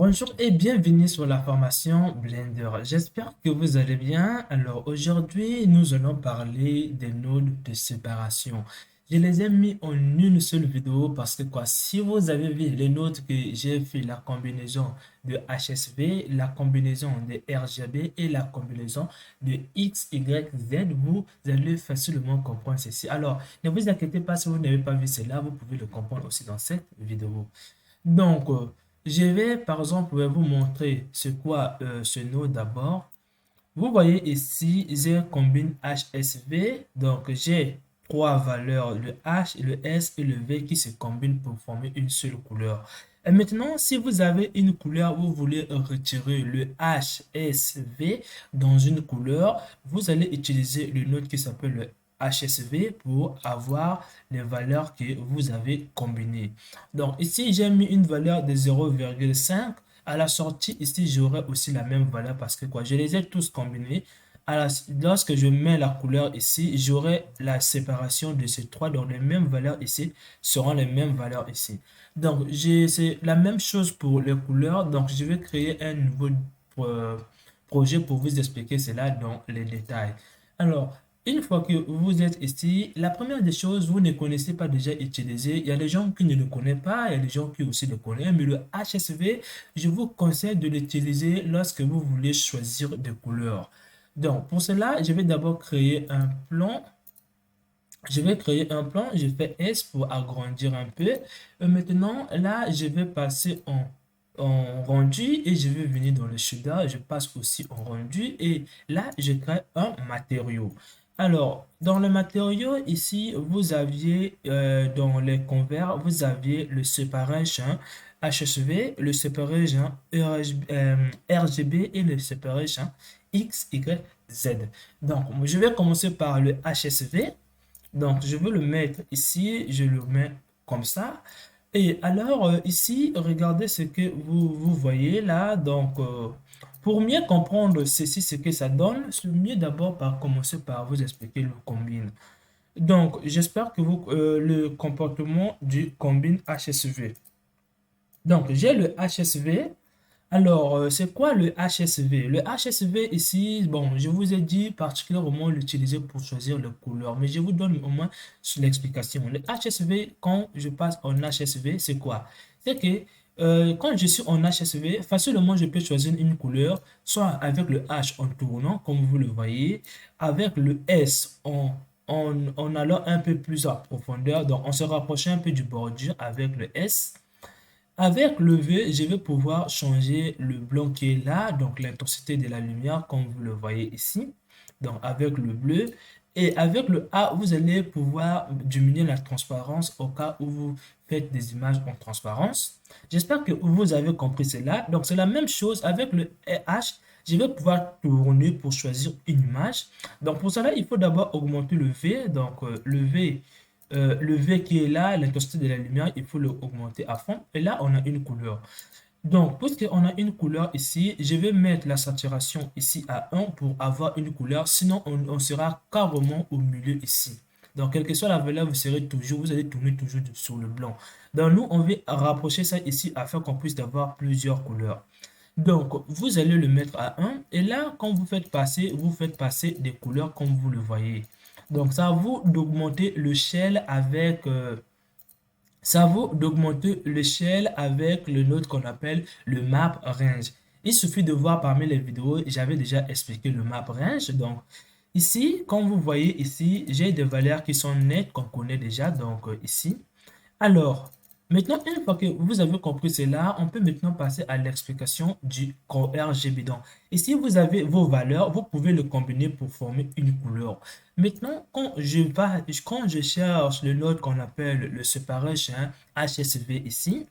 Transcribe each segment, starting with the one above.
Bonjour et bienvenue sur la formation Blender. J'espère que vous allez bien. Alors aujourd'hui, nous allons parler des nodes de séparation. Je les ai mis en une seule vidéo parce que si vous avez vu les nodes que j'ai fait, la combinaison de HSV, la combinaison de RGB et la combinaison de X, Y, Z, vous allez facilement comprendre ceci. Alors, ne vous inquiétez pas si vous n'avez pas vu cela, vous pouvez le comprendre aussi dans cette vidéo. Donc, je vais par exemple vous montrer c'est quoi ce node d'abord. Vous voyez ici, j'ai combine HSV. Donc, j'ai trois valeurs, le H, le S et le V qui se combinent pour former une seule couleur. Et maintenant, si vous avez une couleur, vous voulez retirer le HSV dans une couleur, vous allez utiliser le node qui s'appelle le HSV pour avoir les valeurs que vous avez combinées. Donc, ici, j'ai mis une valeur de 0,5. À la sortie, ici, j'aurai aussi la même valeur parce que je les ai tous combinés. Lorsque je mets la couleur ici, j'aurai la séparation de ces trois. Donc, les mêmes valeurs ici seront les mêmes valeurs ici. Donc, c'est la même chose pour les couleurs. Donc, je vais créer un nouveau euh, projet pour vous expliquer cela dans les détails. Alors, une fois que vous êtes ici, la première des choses, vous ne connaissez pas déjà utiliser. Il y a des gens qui ne le connaissent pas, il y a des gens qui aussi le connaissent, mais le HSV, je vous conseille de l'utiliser lorsque vous voulez choisir des couleurs. Donc, pour cela, je vais d'abord créer un plan. Je vais créer un plan, je fais S pour agrandir un peu. Et maintenant, là, je vais passer en rendu et je vais venir dans le shader. Je passe aussi en rendu et là, je crée un matériau. Alors, dans le matériau, ici, vous aviez dans les convers, vous aviez le separation HSV, le separation RGB et le separation X, Y, Z. Donc, je vais commencer par le HSV. Donc, je veux le mettre ici, je le mets comme ça. Et alors, ici, regardez ce que vous voyez là. Donc, pour mieux comprendre ceci, ce que ça donne, c'est mieux d'abord par commencer par vous expliquer le combine. Donc, j'espère que le comportement du combine HSV. Donc, j'ai le HSV. Alors, c'est quoi le HSV? Le HSV ici, bon, je vous ai dit particulièrement l'utiliser pour choisir les couleurs, mais je vous donne au moins sur l'explication. Le HSV, quand je passe en HSV, c'est quoi? C'est que quand je suis en HSV, facilement je peux choisir une couleur, soit avec le H en tournant, comme vous le voyez, avec le S en allant un peu plus en profondeur, donc on se rapproche un peu du bordure avec le S. Avec le V, je vais pouvoir changer le blanc qui est là, donc l'intensité de la lumière, comme vous le voyez ici. Donc avec le bleu. Et avec le A, vous allez pouvoir diminuer la transparence au cas où vous faites des images en transparence. J'espère que vous avez compris cela. Donc c'est la même chose avec le H. Je vais pouvoir tourner pour choisir une image. Donc pour cela, il faut d'abord augmenter le V. Donc le V qui est là, l'intensité de la lumière, il faut l'augmenter à fond. Et là, on a une couleur. Donc, puisqu'on a une couleur ici, je vais mettre la saturation ici à 1 pour avoir une couleur. Sinon, on sera carrément au milieu ici. Donc, quelle que soit la valeur, vous allez tourner toujours sur le blanc. Donc, nous, on veut rapprocher ça ici afin qu'on puisse avoir plusieurs couleurs. Donc, vous allez le mettre à 1. Et là, quand vous faites passer des couleurs comme vous le voyez. Donc, ça vaut d'augmenter le shell avec le node qu'on appelle le map range. Il suffit de voir parmi les vidéos, j'avais déjà expliqué le map range. Donc, ici, comme vous voyez ici, j'ai des valeurs qui sont nettes qu'on connaît déjà. Donc, ici. Alors, maintenant, une fois que vous avez compris cela, on peut maintenant passer à l'explication du RGB. Donc, ici, vous avez vos valeurs, vous pouvez le combiner pour former une couleur. Maintenant, quand je cherche le node qu'on appelle le separation HSV ici,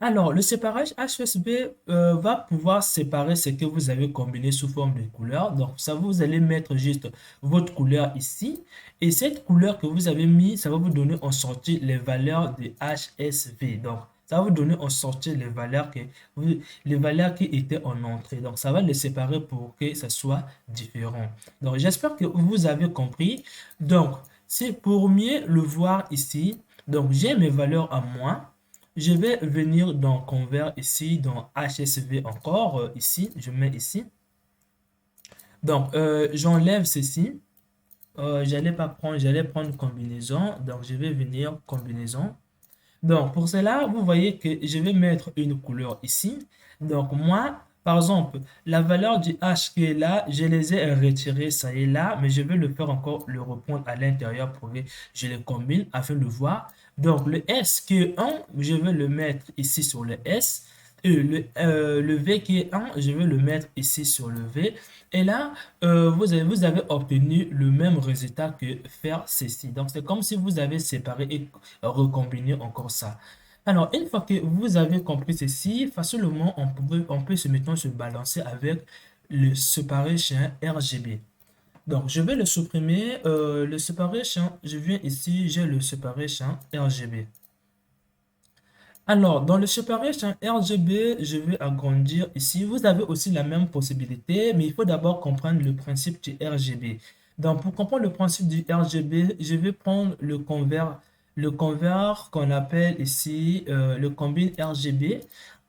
alors, le séparage HSB va pouvoir séparer ce que vous avez combiné sous forme de couleur. Donc, ça, vous allez mettre juste votre couleur ici. Et cette couleur que vous avez mis, ça va vous donner en sortie les valeurs de HSV. Donc, ça va vous donner en sortie les valeurs qui étaient en entrée. Donc, ça va les séparer pour que ça soit différent. Donc, j'espère que vous avez compris. Donc, c'est pour mieux le voir ici. Donc, j'ai mes valeurs à moi. je vais venir dans Convert ici, dans HSV encore, ici, je mets ici. Donc, j'enlève ceci. J'allais prendre combinaison. Donc, je vais venir combinaison. Donc, pour cela, vous voyez que je vais mettre une couleur ici. Donc, moi, par exemple, la valeur du H qui est là, je les ai retirés, ça est là, mais je vais le faire encore, le reprendre à l'intérieur pour que je les combine afin de voir. Donc, le S qui est 1, je vais le mettre ici sur le S. Et le V qui est 1, je vais le mettre ici sur le V. Et là, vous avez obtenu le même résultat que faire ceci. Donc, c'est comme si vous avez séparé et recombiné encore ça. Alors, une fois que vous avez compris ceci, facilement, on peut se maintenant se balancer avec le separation RGB. Donc, je vais le supprimer. Le separation, je viens ici, j'ai le separation RGB. Alors, dans le separation RGB, je vais agrandir ici. Vous avez aussi la même possibilité, mais il faut d'abord comprendre le principe du RGB. Donc, pour comprendre le principe du RGB, je vais prendre le convert qu'on appelle ici le combine RGB.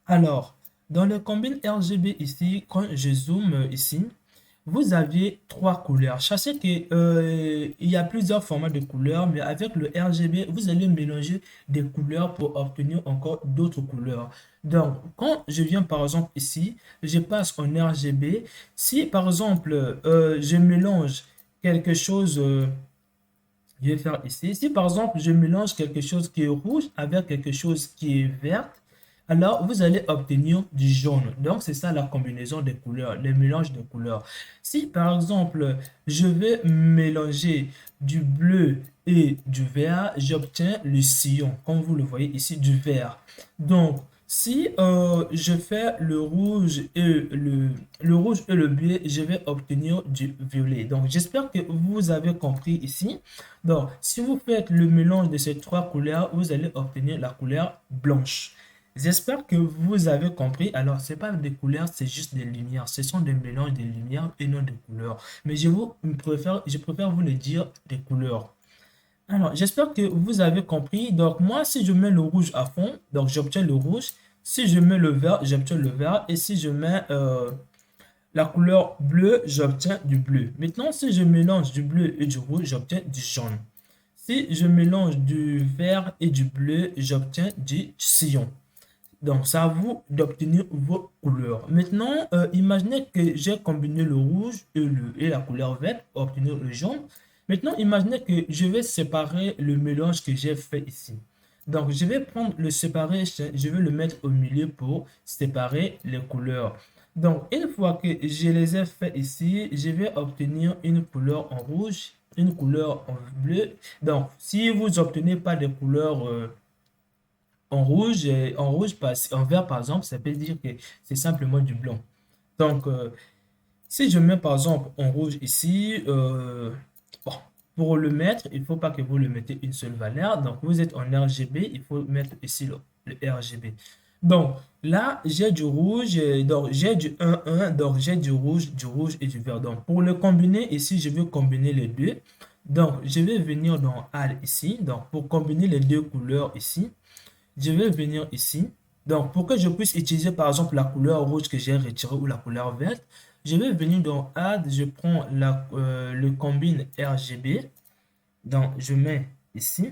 Alors, dans le combine RGB ici, quand je zoome ici, vous aviez trois couleurs. Sachez que, il y a plusieurs formats de couleurs, mais avec le RGB, vous allez mélanger des couleurs pour obtenir encore d'autres couleurs. Donc, quand je viens par exemple ici, je passe en RGB. Si par exemple, je mélange quelque chose, je vais faire ici. Si par exemple, je mélange quelque chose qui est rouge avec quelque chose qui est vert, alors vous allez obtenir du jaune. Donc, c'est ça la combinaison des couleurs, le mélange de couleurs. Si par exemple, je vais mélanger du bleu et du vert, j'obtiens le sillon, comme vous le voyez ici, du vert. Donc, si je fais le rouge et le bleu, je vais obtenir du violet. Donc, j'espère que vous avez compris ici. Donc, si vous faites le mélange de ces trois couleurs, vous allez obtenir la couleur blanche. J'espère que vous avez compris. Alors, ce n'est pas des couleurs, c'est juste des lumières. Ce sont des mélanges de lumières et non des couleurs. Mais je préfère vous le dire des couleurs. Alors, j'espère que vous avez compris. Donc, moi, si je mets le rouge à fond, donc j'obtiens le rouge. Si je mets le vert, j'obtiens le vert. Et si je mets la couleur bleue, j'obtiens du bleu. Maintenant, si je mélange du bleu et du rouge, j'obtiens du jaune. Si je mélange du vert et du bleu, j'obtiens du sillon. Donc, c'est à vous d'obtenir vos couleurs. Maintenant, imaginez que j'ai combiné le rouge et la couleur verte pour obtenir le jaune. Maintenant, imaginez que je vais séparer le mélange que j'ai fait ici. Donc, je vais prendre le séparer, je vais le mettre au milieu pour séparer les couleurs. Donc, une fois que je les ai fait ici, je vais obtenir une couleur en rouge, une couleur en bleu. Donc, si vous n'obtenez pas des couleurs en vert par exemple, ça peut dire que c'est simplement du blanc. Donc, si je mets par exemple en rouge ici, bon, pour le mettre, il ne faut pas que vous le mettez une seule valeur. Donc, vous êtes en RGB, il faut mettre ici le RGB. Donc, là, j'ai du rouge, donc j'ai du 1, donc j'ai du rouge et du vert. Donc, pour le combiner, ici, je veux combiner les deux. Donc, je vais venir dans Add ici. Donc, pour combiner les deux couleurs ici, je vais venir ici. Donc, pour que je puisse utiliser par exemple la couleur rouge que j'ai retirée ou la couleur verte, je vais venir dans Add, je prends le combine RGB. Donc, je mets ici.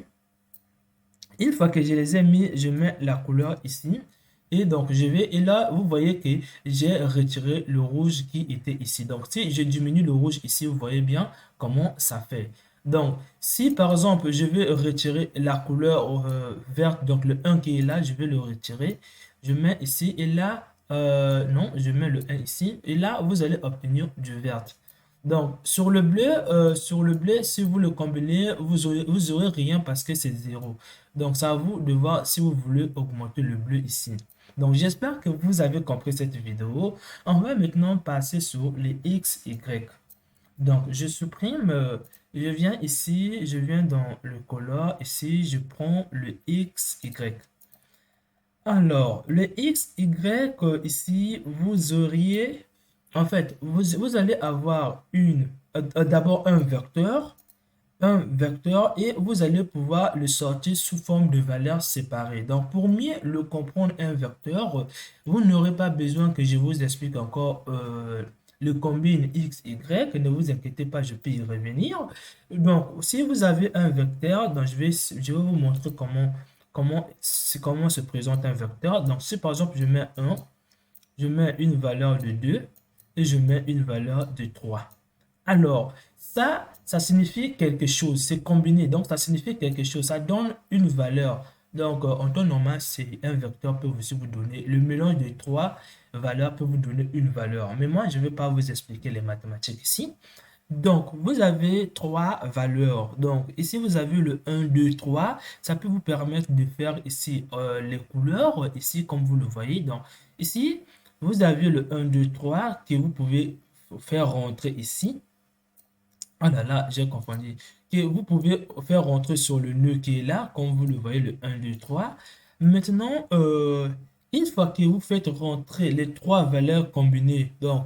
Une fois que je les ai mis, je mets la couleur ici. Et donc, et là, vous voyez que j'ai retiré le rouge qui était ici. Donc, si je diminue le rouge ici, vous voyez bien comment ça fait. Donc, si par exemple, je vais retirer la couleur verte, donc le 1 qui est là, je vais le retirer. Je mets ici et là, non, je mets le 1 ici. Et là, vous allez obtenir du vert. Donc, sur le bleu, si vous le combinez, vous aurez rien parce que c'est 0. Donc, c'est à vous de voir si vous voulez augmenter le bleu ici. Donc, j'espère que vous avez compris cette vidéo. On va maintenant passer sur les X, Y. Donc, je supprime, je viens ici, je viens dans le color, ici, je prends le X, Y. Alors, le X, Y, ici, vous auriez, en fait, vous allez avoir d'abord un vecteur un vecteur et vous allez pouvoir le sortir sous forme de valeurs séparées. Donc, pour mieux le comprendre, un vecteur, vous n'aurez pas besoin que je vous explique encore le combine x, y. Ne vous inquiétez pas, je peux y revenir. Donc, si vous avez un vecteur, donc je vais vous montrer comment se présente un vecteur. Donc, si par exemple, je mets 1, je mets une valeur de 2 et je mets une valeur de 3. Alors, ça signifie quelque chose, c'est combiné, donc ça signifie quelque chose, ça donne une valeur. Donc, en temps normal, c'est un vecteur peut aussi vous donner, le mélange de trois valeurs peut vous donner une valeur. Mais moi, je ne vais pas vous expliquer les mathématiques ici. Donc, vous avez trois valeurs. Donc, ici, vous avez le 1, 2, 3. Ça peut vous permettre de faire ici les couleurs, ici, comme vous le voyez. Donc, ici, vous avez le 1, 2, 3 que vous pouvez faire rentrer ici. Ah là là, j'ai confondu. Que vous pouvez faire rentrer sur le nœud qui est là, comme vous le voyez, le 1, 2, 3. Maintenant, une fois que vous faites rentrer les trois valeurs combinées, donc,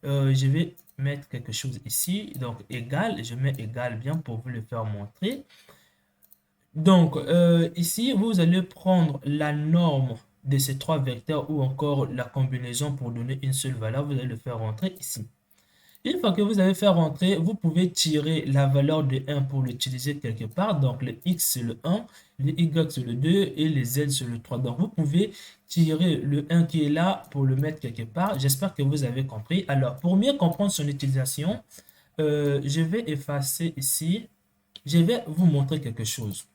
je vais mettre quelque chose ici, donc égal, je mets égal bien pour vous le faire montrer. Donc, ici, vous allez prendre la norme de ces trois vecteurs ou encore la combinaison pour donner une seule valeur, vous allez le faire rentrer ici. Une fois que vous avez fait rentrer, vous pouvez tirer la valeur de 1 pour l'utiliser quelque part. Donc, le x c'est le 1, le y c'est le 2 et le z c'est le 3. Donc, vous pouvez tirer le 1 qui est là pour le mettre quelque part. J'espère que vous avez compris. Alors, pour mieux comprendre son utilisation, je vais effacer ici. Je vais vous montrer quelque chose.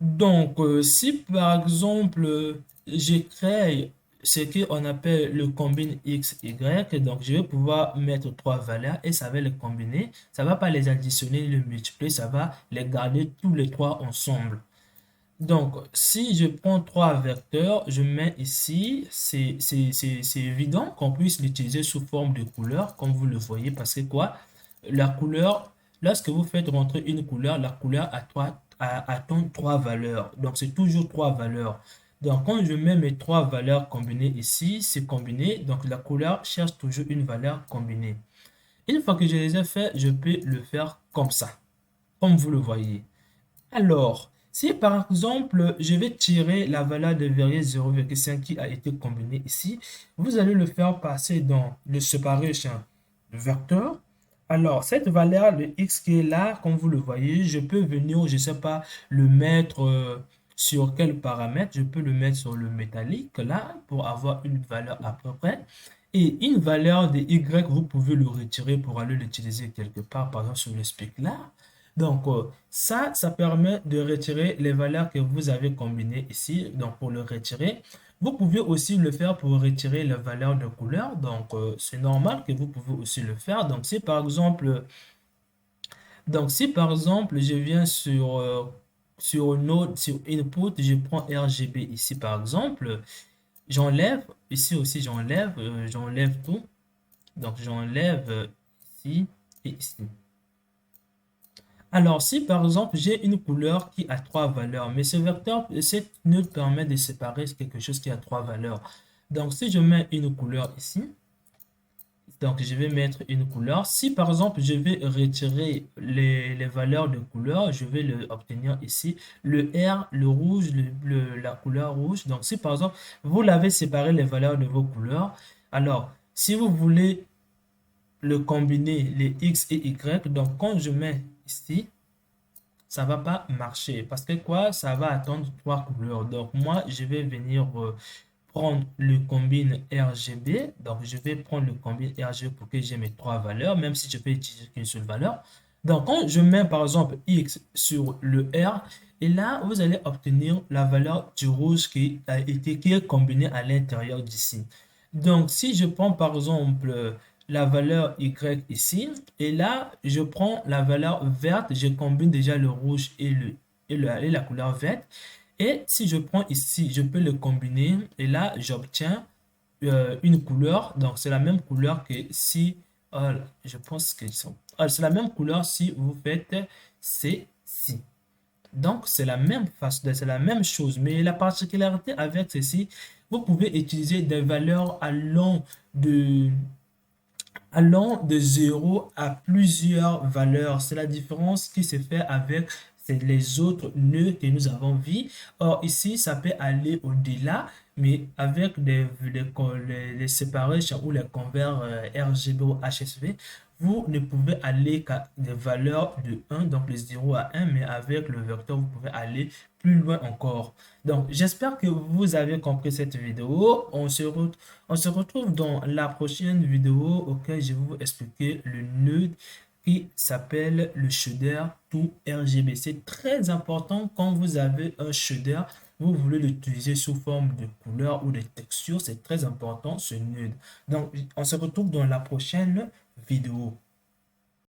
Donc, si par exemple, je crée ce qu'on appelle le combine x, y, donc je vais pouvoir mettre trois valeurs et ça va les combiner. Ça ne va pas les additionner, les multiplier, ça va les garder tous les trois ensemble. Donc, si je prends trois vecteurs, je mets ici, c'est évident qu'on puisse l'utiliser sous forme de couleur, comme vous le voyez, parce que quoi? La couleur, lorsque vous faites rentrer une couleur, la couleur attend trois valeurs. Donc, c'est toujours trois valeurs. Donc, quand je mets mes trois valeurs combinées ici, c'est combiné. Donc, la couleur cherche toujours une valeur combinée. Une fois que je les ai fait, je peux le faire comme ça, comme vous le voyez. Alors, si par exemple, je vais tirer la valeur de variable 0,5 qui a été combinée ici, vous allez le faire passer dans le separation vecteur. Alors, cette valeur de x qui est là, comme vous le voyez, je peux venir, je ne sais pas, le mettre sur quel paramètre. Je peux le mettre sur le métallique là pour avoir une valeur à peu près. Et une valeur de y, vous pouvez le retirer pour aller l'utiliser quelque part, par exemple sur le spec là. Donc, ça permet de retirer les valeurs que vous avez combinées ici. Donc, pour le retirer, vous pouvez aussi le faire pour retirer les valeurs de couleur. Donc, c'est normal que vous pouvez aussi le faire. Donc, si par exemple, je viens sur Node, sur Input, je prends RGB ici, par exemple, j'enlève, ici aussi, j'enlève tout. Donc, j'enlève ici et ici. Alors, si par exemple, j'ai une couleur qui a trois valeurs, mais ce vecteur, cette nœud permet de séparer quelque chose qui a trois valeurs. Donc, si je mets une couleur ici, donc je vais mettre une couleur. Si par exemple, je vais retirer les valeurs de couleur, je vais obtenir ici le R, le rouge, la couleur rouge. Donc, si par exemple, vous l'avez séparé les valeurs de vos couleurs, alors, si vous voulez le combiner, les X et Y, donc quand je mets ici, ça va pas marcher parce que quoi, ça va attendre trois couleurs. Donc moi, je vais venir prendre le combine RGB. Donc je vais prendre le combine RGB pour que j'ai mes trois valeurs, même si je peux utiliser qu'une seule valeur. Donc quand je mets par exemple X sur le R, et là, vous allez obtenir la valeur du rouge qui est combinée à l'intérieur d'ici. Donc si je prends par exemple la valeur Y ici. Et là, je prends la valeur verte, je combine déjà le rouge et la couleur verte. Et si je prends ici, je peux le combiner. Et là, j'obtiens une couleur. Donc, c'est la même couleur que si, je pense que c'est la même couleur si vous faites ceci. Donc, c'est la même façon, c'est la même chose. Mais la particularité avec ceci, vous pouvez utiliser des valeurs allant de allant de 0 à plusieurs valeurs. C'est la différence qui se fait avec les autres nœuds que nous avons vus. Or, ici, ça peut aller au-delà, mais avec les separations ou les converts RGB ou HSV, vous ne pouvez aller qu'à des valeurs de 1, donc le 0 à 1, mais avec le vecteur, vous pouvez aller plus loin encore. Donc, j'espère que vous avez compris cette vidéo. On se retrouve dans la prochaine vidéo auquel je vais vous expliquer le nœud qui s'appelle le shader to RGB. C'est très important quand vous avez un shader, vous voulez l'utiliser sous forme de couleur ou de texture. C'est très important ce nœud. Donc, on se retrouve dans la prochaine vidéo.